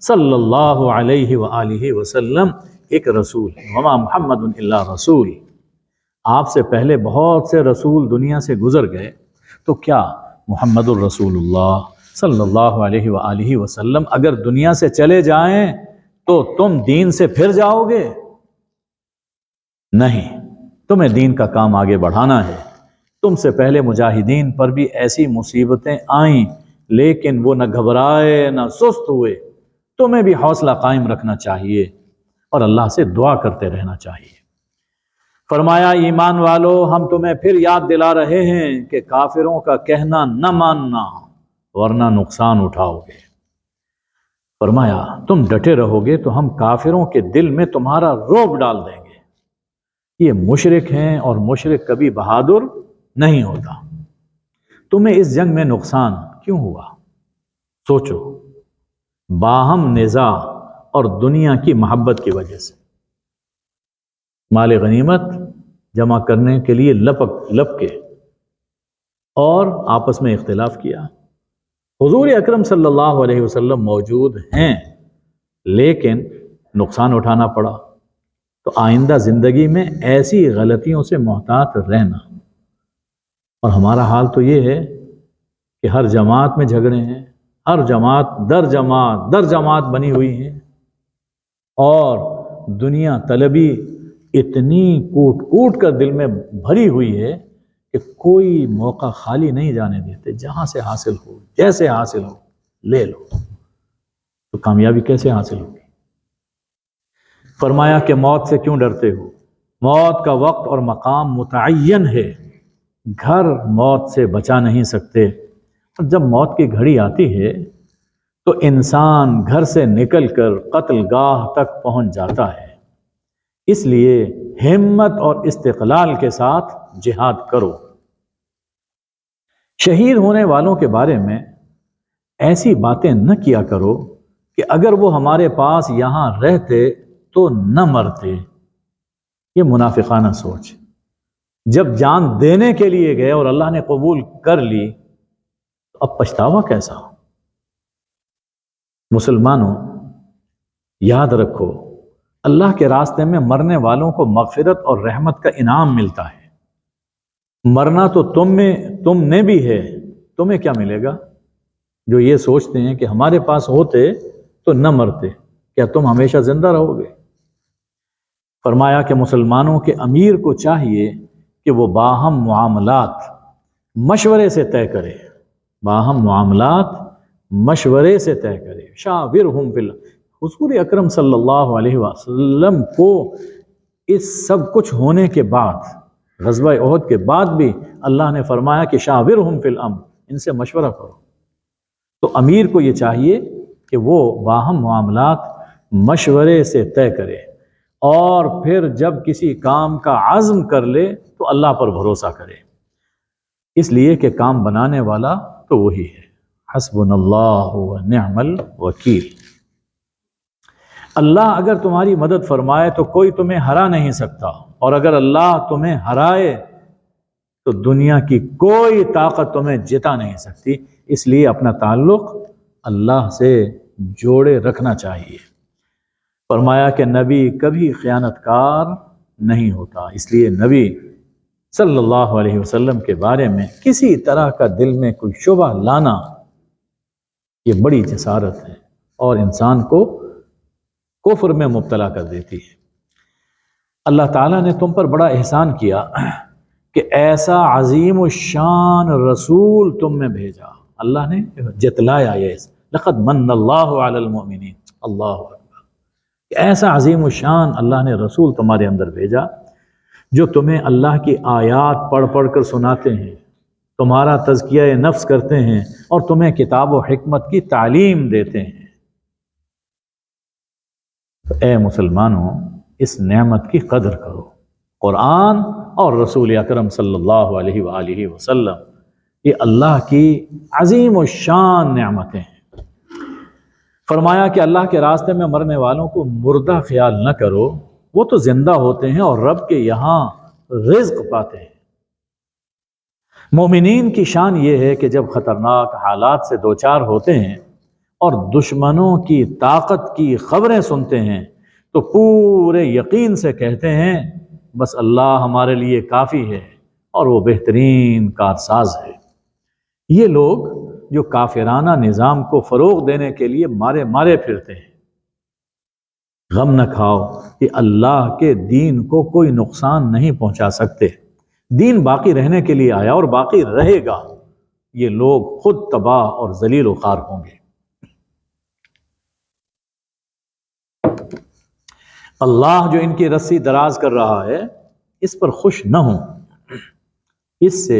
صلی اللہ علیہ وآلہ وسلم ایک رسول ہے، وما محمد الا رسول۔ آپ سے پہلے بہت سے رسول دنیا سے گزر گئے، تو کیا محمد الرسول اللہ صلی اللہ علیہ وآلہ وسلم اگر دنیا سے چلے جائیں تو تم دین سے پھر جاؤ گے؟ نہیں، تمہیں دین کا کام آگے بڑھانا ہے۔ تم سے پہلے مجاہدین پر بھی ایسی مصیبتیں آئیں، لیکن وہ نہ گھبرائے نہ سست ہوئے۔ تمہیں بھی حوصلہ قائم رکھنا چاہیے اور اللہ سے دعا کرتے رہنا چاہیے۔ فرمایا، ایمان والو، ہم تمہیں پھر یاد دلا رہے ہیں کہ کافروں کا کہنا نہ ماننا، ورنہ نقصان اٹھاؤ گے۔ فرمایا، تم ڈٹے رہو گے تو ہم کافروں کے دل میں تمہارا رعب ڈال دیں گے۔ یہ مشرک ہیں اور مشرک کبھی بہادر نہیں ہوتا۔ تمہیں اس جنگ میں نقصان کیوں ہوا؟ سوچو، باہم نزاع اور دنیا کی محبت کی وجہ سے مال غنیمت جمع کرنے کے لیے لپ کے اور آپس میں اختلاف کیا۔ حضور اکرم صلی اللہ علیہ وسلم موجود ہیں، لیکن نقصان اٹھانا پڑا۔ تو آئندہ زندگی میں ایسی غلطیوں سے محتاط رہنا۔ اور ہمارا حال تو یہ ہے کہ ہر جماعت میں جھگڑے ہیں، ہر جماعت در جماعت بنی ہوئی ہیں، اور دنیا طلبی اتنی کوٹ کر دل میں بھری ہوئی ہے کہ کوئی موقع خالی نہیں جانے دیتے، جہاں سے حاصل ہو، جیسے حاصل ہو لے لو۔ تو کامیابی کیسے حاصل ہوگی؟ فرمایا کہ موت سے کیوں ڈرتے ہو؟ موت کا وقت اور مقام متعین ہے، گھر موت سے بچا نہیں سکتے۔ اور جب موت کی گھڑی آتی ہے تو انسان گھر سے نکل کر قتل گاہ تک پہنچ جاتا ہے۔ اس لیے ہمت اور استقلال کے ساتھ جہاد کرو۔ شہید ہونے والوں کے بارے میں ایسی باتیں نہ کیا کرو کہ اگر وہ ہمارے پاس یہاں رہتے تو نہ مرتے۔ یہ منافقانہ سوچ۔ جب جان دینے کے لیے گئے اور اللہ نے قبول کر لی تو اب پچھتاوا کیسا؟ مسلمانوں، یاد رکھو، اللہ کے راستے میں مرنے والوں کو مغفرت اور رحمت کا انعام ملتا ہے۔ مرنا تو تم نے بھی ہے، تمہیں کیا ملے گا؟ جو یہ سوچتے ہیں کہ ہمارے پاس ہوتے تو نہ مرتے، کیا تم ہمیشہ زندہ رہو گے؟ فرمایا کہ مسلمانوں کے امیر کو چاہیے کہ وہ باہم معاملات مشورے سے طے کرے، باہم معاملات مشورے سے طے کرے۔ شاورہم فی حضور اکرم صلی اللہ علیہ وسلم کو اس سب کچھ ہونے کے بعد، غزوہ احد کے بعد بھی اللہ نے فرمایا کہ شاورہم فی الامر، ان سے مشورہ کرو۔ تو امیر کو یہ چاہیے کہ وہ باہم معاملات مشورے سے طے کرے، اور پھر جب کسی کام کا عزم کر لے تو اللہ پر بھروسہ کرے، اس لیے کہ کام بنانے والا تو وہی ہے۔ حسبنا اللہ و نعم الوکیل۔ اللہ اگر تمہاری مدد فرمائے تو کوئی تمہیں ہرا نہیں سکتا، اور اگر اللہ تمہیں ہرائے تو دنیا کی کوئی طاقت تمہیں جتا نہیں سکتی۔ اس لیے اپنا تعلق اللہ سے جوڑے رکھنا چاہیے۔ فرمایا کہ نبی کبھی خیانت کار نہیں ہوتا، اس لیے نبی صلی اللہ علیہ وسلم کے بارے میں کسی طرح کا دل میں کوئی شبہ لانا یہ بڑی جسارت ہے اور انسان کو کفر میں مبتلا کر دیتی ہے۔ اللہ تعالیٰ نے تم پر بڑا احسان کیا کہ ایسا عظیم الشان رسول تم میں بھیجا۔ اللہ نے جتلایا یہ، لقد من اللہ علی المؤمنین، اللہ اکبر، ایسا عظیم الشان اللہ نے رسول تمہارے اندر بھیجا جو تمہیں اللہ کی آیات پڑھ پڑھ کر سناتے ہیں، تمہارا تزکیہ نفس کرتے ہیں، اور تمہیں کتاب و حکمت کی تعلیم دیتے ہیں۔ تو اے مسلمانوں، اس نعمت کی قدر کرو۔ قرآن اور رسول اکرم صلی اللہ علیہ وآلہ وسلم یہ اللہ کی عظیم الشان نعمتیں ہیں۔ فرمایا کہ اللہ کے راستے میں مرنے والوں کو مردہ خیال نہ کرو، وہ تو زندہ ہوتے ہیں اور رب کے یہاں رزق پاتے ہیں۔ مومنین کی شان یہ ہے کہ جب خطرناک حالات سے دوچار ہوتے ہیں اور دشمنوں کی طاقت کی خبریں سنتے ہیں تو پورے یقین سے کہتے ہیں بس اللہ ہمارے لیے کافی ہے اور وہ بہترین کارساز ہے۔ یہ لوگ جو کافرانہ نظام کو فروغ دینے کے لیے مارے مارے پھرتے ہیں، غم نہ کھاؤ کہ اللہ کے دین کو کوئی نقصان نہیں پہنچا سکتے۔ دین باقی رہنے کے لیے آیا اور باقی رہے گا۔ یہ لوگ خود تباہ اور ذلیل و خوار ہوں گے۔ اللہ جو ان کی رسی دراز کر رہا ہے اس پر خوش نہ ہوں، اس سے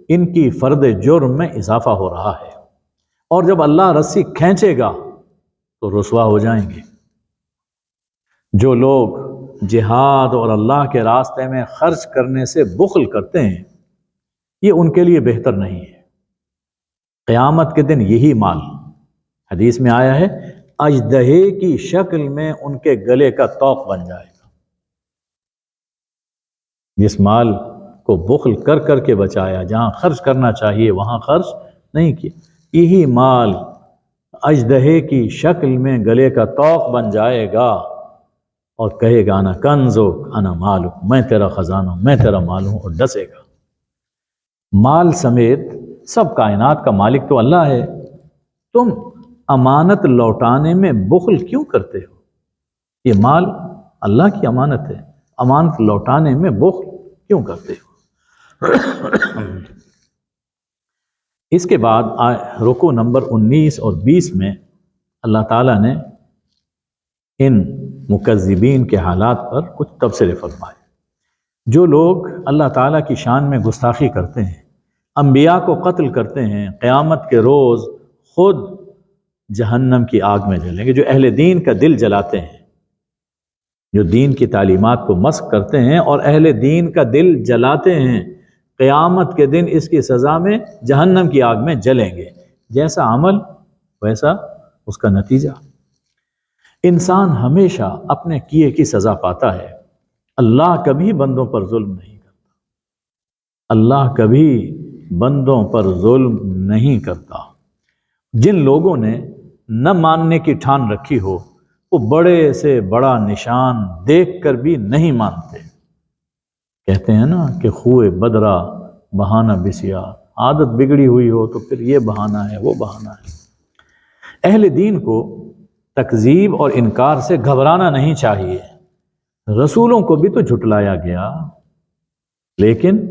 ان کی فرد جرم میں اضافہ ہو رہا ہے، اور جب اللہ رسی کھینچے گا تو رسوا ہو جائیں گے۔ جو لوگ جہاد اور اللہ کے راستے میں خرچ کرنے سے بخل کرتے ہیں یہ ان کے لیے بہتر نہیں ہے۔ قیامت کے دن یہی مال، حدیث میں آیا ہے، اژدہے کی شکل میں ان کے گلے کا طوق بن جائے گا۔ جس مال کو بخل کر کر کے بچایا، جہاں خرچ کرنا چاہیے وہاں خرچ نہیں کیا، یہی مال اژدہے کی شکل میں گلے کا طوق بن جائے گا اور کہے گا انا کنزک انا مالک، میں تیرا خزانہ ہوں، میں تیرا مال ہوں، اور ڈسے گا۔ مال سمیت سب کائنات کا مالک تو اللہ ہے، تم امانت لوٹانے میں بخل کیوں کرتے ہو؟ یہ مال اللہ کی امانت ہے، امانت لوٹانے میں بخل کیوں کرتے ہو؟ اس کے بعد رکوع نمبر 19 اور 20 میں اللہ تعالیٰ نے ان مکذبین کے حالات پر کچھ تبصرے فرمائے۔ جو لوگ اللہ تعالیٰ کی شان میں گستاخی کرتے ہیں، انبیاء کو قتل کرتے ہیں، قیامت کے روز خود جہنم کی آگ میں جلیں گے۔ جو اہل دین کا دل جلاتے ہیں، جو دین کی تعلیمات کو مسخ کرتے ہیں اور اہل دین کا دل جلاتے ہیں، قیامت کے دن اس کی سزا میں جہنم کی آگ میں جلیں گے۔ جیسا عمل ویسا اس کا نتیجہ۔ انسان ہمیشہ اپنے کیے کی سزا پاتا ہے۔ اللہ کبھی بندوں پر ظلم نہیں کرتا، اللہ کبھی بندوں پر ظلم نہیں کرتا۔ جن لوگوں نے نہ ماننے کی ٹھان رکھی ہو، وہ بڑے سے بڑا نشان دیکھ کر بھی نہیں مانتے۔ کہتے ہیں نا کہ خوئے بدرا بہانہ بسیار، عادت بگڑی ہوئی ہو تو پھر یہ بہانہ ہے وہ بہانہ ہے۔ اہل دین کو تکذیب اور انکار سے گھبرانا نہیں چاہیے۔ رسولوں کو بھی تو جھٹلایا گیا، لیکن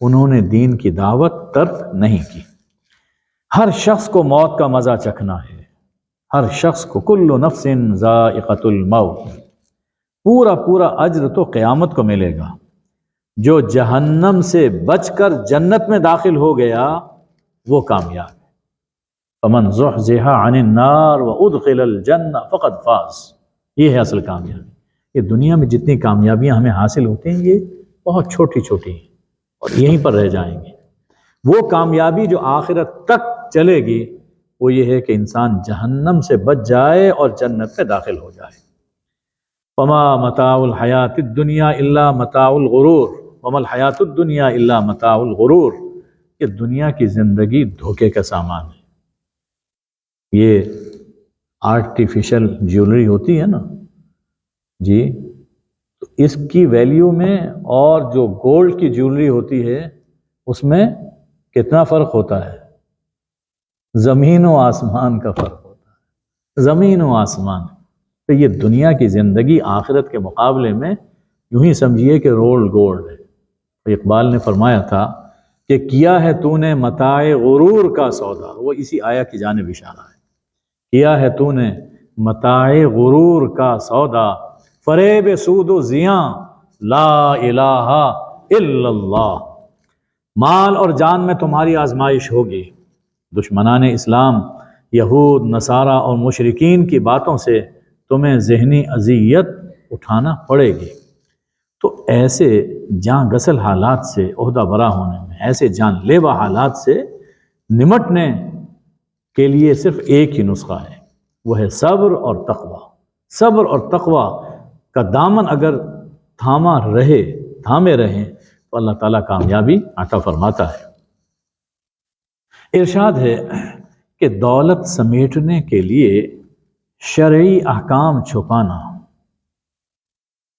انہوں نے دین کی دعوت ترک نہیں کی۔ ہر شخص کو موت کا مزہ چکھنا ہے، ہر شخص کو کل نفس ذائقۃ الموت۔ پورا اجر تو قیامت کو ملے گا۔ جو جہنم سے بچ کر جنت میں داخل ہو گیا وہ کامیاب ہے۔ فمن زحزح عن النار وادخل الجنہ فقد فاز۔ یہ ہے اصل کامیابی۔ یہ دنیا میں جتنی کامیابیاں ہمیں حاصل ہوتی ہیں یہ بہت چھوٹی چھوٹی ہیں اور یہیں پر رہ جائیں گے۔ وہ کامیابی جو آخرت تک چلے گی وہ یہ ہے کہ انسان جہنم سے بچ جائے اور جنت میں داخل ہو جائے۔ وما متاع الحیات الدنیا الا متاع الغرور، وما الحیات الدنیا الا متاع الغرور۔ یہ دنیا کی زندگی دھوکے کا سامان ہے۔ یہ آرٹیفیشل جیولری ہوتی ہے نا جی، تو اس کی ویلیو میں اور جو گولڈ کی جیولری ہوتی ہے اس میں کتنا فرق ہوتا ہے؟ زمین و آسمان کا فرق ہوتا ہے، زمین و آسمان۔ تو یہ دنیا کی زندگی آخرت کے مقابلے میں یوں ہی سمجھیے کہ رولڈ گولڈ ہے۔ اقبال نے فرمایا تھا کہ کیا ہے تو نے متاع غرور کا سودا، وہ اسی آیا کی جانب اشارہ ہے۔ کیا ہے تو نے متاع غرور کا سودا، فریب سود و زیاں لا الہ الا اللہ۔ مال اور جان میں تمہاری آزمائش ہوگی۔ دشمنان اسلام، یہود، نصارہ اور مشرکین کی باتوں سے تمہیں ذہنی اذیت اٹھانا پڑے گی۔ تو ایسے جان گسل حالات سے عہدہ برا ہونے میں، ایسے جان لیوا حالات سے نمٹنے کے لیے صرف ایک ہی نسخہ ہے، وہ ہے صبر اور تقوی۔ صبر اور تقوی کا دامن اگر تھامے رہیں تو اللہ تعالیٰ کامیابی عطا فرماتا ہے۔ ارشاد ہے کہ دولت سمیٹنے کے لیے شرعی احکام چھپانا،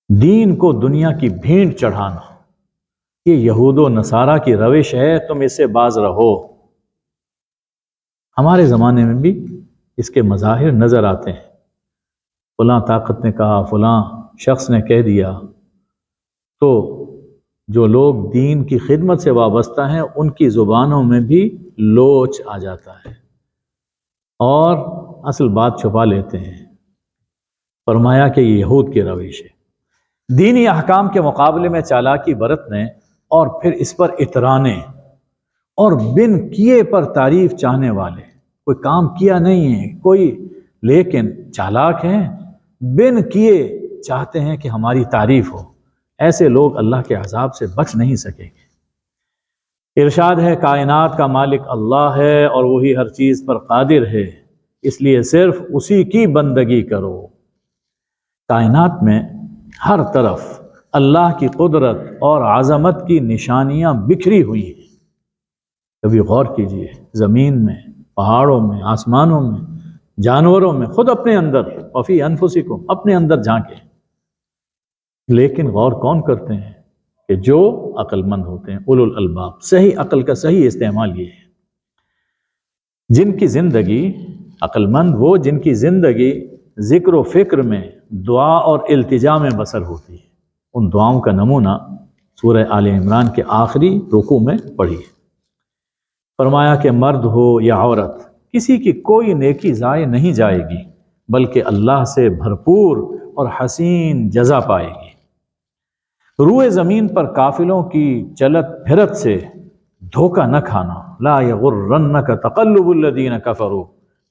دین کو دنیا کی بھینٹ چڑھانا، یہ یہود و نصارہ کی روش ہے، تم اس سے باز رہو۔ ہمارے زمانے میں بھی اس کے مظاہر نظر آتے ہیں۔ فلاں طاقت نے کہا، فلاں شخص نے کہہ دیا، تو جو لوگ دین کی خدمت سے وابستہ ہیں ان کی زبانوں میں بھی لوچ آ جاتا ہے اور اصل بات چھپا لیتے ہیں۔ فرمایا کہ یہ یہود کی روش ہے، دینی احکام کے مقابلے میں چالاکی برتنے اور پھر اس پر اترانے اور بن کیے پر تعریف چاہنے والے۔ کوئی کام کیا نہیں ہے کوئی، لیکن چالاک ہیں، بن کیے چاہتے ہیں کہ ہماری تعریف ہو۔ ایسے لوگ اللہ کے عذاب سے بچ نہیں سکیں گے۔ ارشاد ہے کائنات کا مالک اللہ ہے اور وہی ہر چیز پر قادر ہے، اس لیے صرف اسی کی بندگی کرو۔ کائنات میں ہر طرف اللہ کی قدرت اور عظمت کی نشانیاں بکھری ہوئی ہیں۔ کبھی غور کیجئے، زمین میں، پہاڑوں میں، آسمانوں میں، جانوروں میں، خود اپنے اندر، وفی انفسکم، اپنے اندر جھانکیں۔ لیکن غور کون کرتے ہیں؟ کہ جو عقل مند ہوتے ہیں، اولو الالباب۔ صحیح عقل کا صحیح استعمال یہ ہے، جن کی زندگی عقل مند، وہ جن کی زندگی ذکر و فکر میں، دعا اور التجا میں بسر ہوتی ہے۔ ان دعاؤں کا نمونہ سورہ آل عمران کے آخری رکوع میں پڑھیے۔ فرمایا کہ مرد ہو یا عورت، کسی کی کوئی نیکی ضائع نہیں جائے گی، بلکہ اللہ سے بھرپور اور حسین جزا پائے گی۔ روئے زمین پر قافلوں کی چلت پھرت سے دھوکہ نہ کھانا، لا یغرنک تقلب الذین کفروا،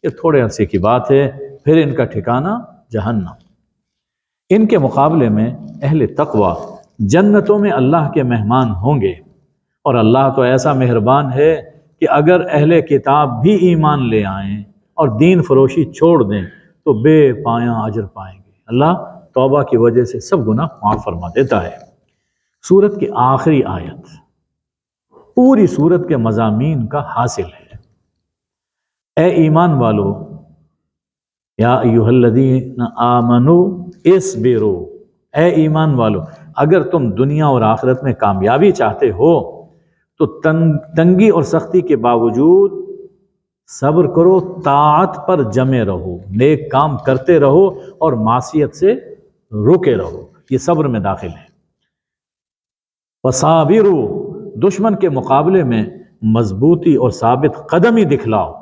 یہ تھوڑے عرصے کی بات ہے، پھر ان کا ٹھکانہ جہنم۔ ان کے مقابلے میں اہل تقوی جنتوں میں اللہ کے مہمان ہوں گے، اور اللہ تو ایسا مہربان ہے کہ اگر اہل کتاب بھی ایمان لے آئیں اور دین فروشی چھوڑ دیں تو بے پایاں اجر پائیں گے۔ اللہ توبہ کی وجہ سے سب گناہ معاف فرما دیتا ہے۔ سورت کی آخری آیت پوری سورت کے مضامین کا حاصل ہے۔ اے ایمان والو، یا ایھا الذین آمنوا اصبروا، اے ایمان والو اگر تم دنیا اور آخرت میں کامیابی چاہتے ہو تو تنگی اور سختی کے باوجود صبر کرو، طاعت پر جمے رہو، نیک کام کرتے رہو اور معصیت سے رکے رہو، یہ صبر میں داخل ہے۔ وصابروا، دشمن کے مقابلے میں مضبوطی اور ثابت قدمی دکھلاؤ۔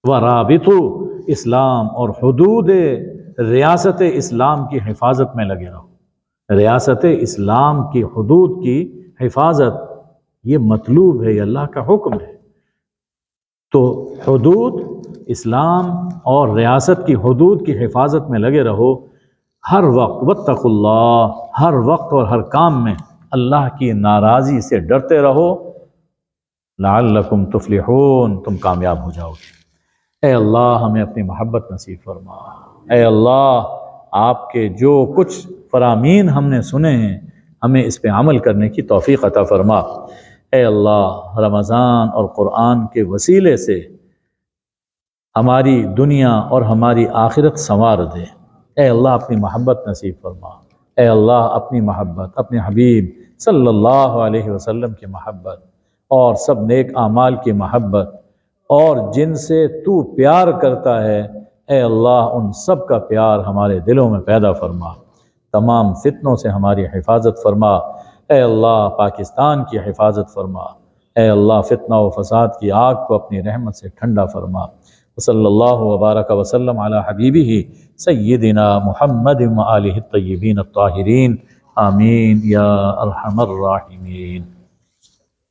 ورابطوا، اسلام اور حدود ریاست اسلام کی حفاظت میں لگے رہو۔ ریاست اسلام کی حدود کی حفاظت یہ مطلوب ہے، یہ اللہ کا حکم ہے۔ تو حدود اسلام اور ریاست کی حدود کی حفاظت میں لگے رہو ہر وقت۔ واتقوا اللہ، ہر وقت اور ہر کام میں اللہ کی ناراضی سے ڈرتے رہو۔ لعلکم تفلحون، تم کامیاب ہو جاؤ گے۔ اے اللہ ہمیں اپنی محبت نصیب فرما۔ اے اللہ آپ کے جو کچھ فرامین ہم نے سنے ہیں ہمیں اس پہ عمل کرنے کی توفیق عطا فرما۔ اے اللہ رمضان اور قرآن کے وسیلے سے ہماری دنیا اور ہماری آخرت سنوار دے۔ اے اللہ اپنی محبت نصیب فرما۔ اے اللہ اپنی محبت، اپنے حبیب صلی اللہ علیہ وسلم کی محبت اور سب نیک اعمال کی محبت اور جن سے تو پیار کرتا ہے، اے اللہ ان سب کا پیار ہمارے دلوں میں پیدا فرما۔ تمام فتنوں سے ہماری حفاظت فرما۔ اے اللہ پاکستان کی حفاظت فرما۔ اے اللہ فتنہ و فساد کی آگ کو اپنی رحمت سے ٹھنڈا فرما۔ وصلی اللہ وبارک وسلم علی حبیبہ سیدنا محمد و آلہ الطیبین الطاہرین، آمین یا ارحم الراحمین۔